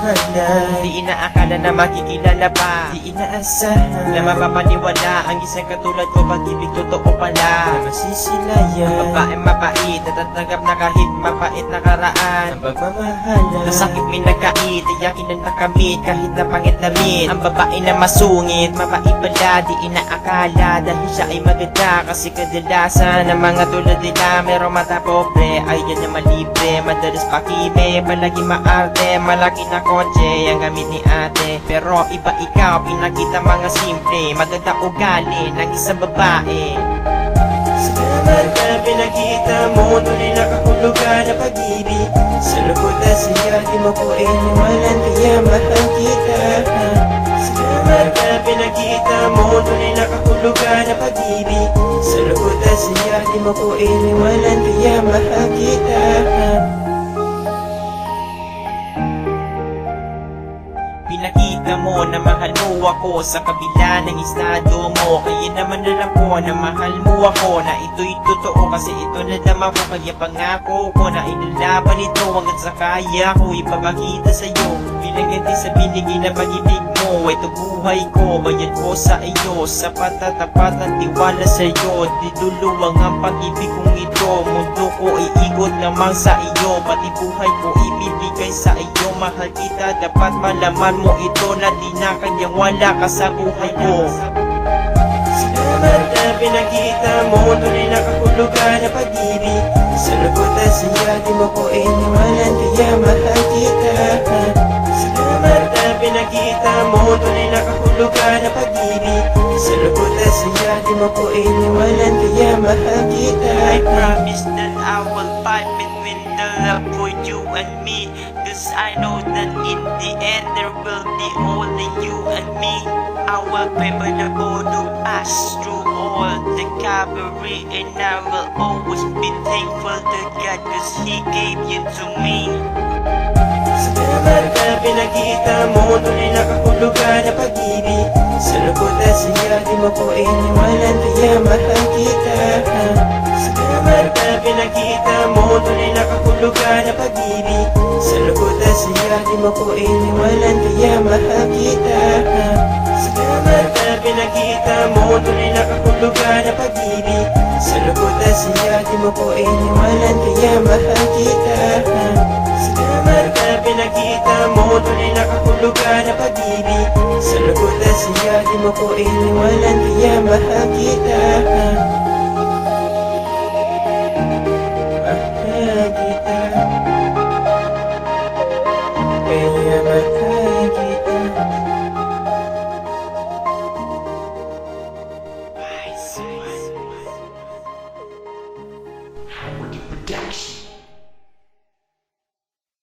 pagmamahalan. Di inaakala na makikilala pa, di inaasahan na mapapaniwala ang isang katulad ko. Pag-ibig totoo pala na masisilayan. Babaeng mapait at tatanggap na kahit mapait na karaan. Ang pagmamahalan na sakit may nagkait, iyakin ang nakamit kahit na pangit damit. Ang babae na masungit, mapait pala, di inaakala dahil siya ay maganda. Kasi kadalasan ng mga tulad nila merong mata pobre, ay yan na malibre. Madalas pakime, palagi maarte, malaki na kotse ang gamit ni ate. Pero iba ikaw, pinakita mga simple, maganda ugali ng isang babae. Salamat na pinakita mo, tunay na kahulugan na pag-ibig. Sa lungkot at saya, di mo ko iniwanan, kaya mahal kita. Salamat na pinakita mo, tunay na kahulugan na pag-ibig. Sa lungkot at saya, di mo ko iniwanan, kaya mahal kita. Pinakita mo na mahal mo ako sa kabila ng estado mo. Kaya naman alam ko na mahal mo ako, na ito'y totoo kasi ito na naman ko. Kaya pangako ko na inalaban ito hanggang sa kaya ko ipapakita sa'yo. Pinaganti sa binigay na pag-ibig mo, ito buhay ko, bayad ko sa iyo. Sapat at tapat at tiwala sa'yo, diduluwang ang pag-ibig kong ito. Mundo ko iikot lamang sa iyo, pati buhay ko ibibigay sa iyo. Mahal kita, dapat malaman mo ito, na di na kanyang wala ka sa buhay ko. Salamat na pinakita mo, tunay na kahulugan na pag-ibig. Sa lungkot at saya, di mo ko iniwanan, kaya mahal kita. Salamat na pinakita mo, tunay na kahulugan na pag-ibig. Sa lungkot at saya, di mo ko iniwanan, kaya mahal kita. I promise that I will fight between the love for you and me, cause I know that in the end there will be only you and me. I will remember the road to pass through all the cavalry, and I will always be thankful to God cause He gave you to me. Salamat na pinakita mo, tunay na kahulugan na pag-ibig. Sa lungkot at saya, di mo ko iniwanan, kaya mahal kita. Salamat na pinakita mo, tunay na kahulugan na pag-ibig. Sa lungkot at saya, di mo ko iniwanan, kaya mahal kita. Salamat na pinakita mo, tunay na kahulugan na pag-ibig. Sa lungkot at saya, di mo ko iniwanan, kaya mahal kita. Salamat na pinakita mo, tunay na kahulugan na pag-ibig. Sa lungkot at saya, di mo ko iniwanan, kaya mahal kita.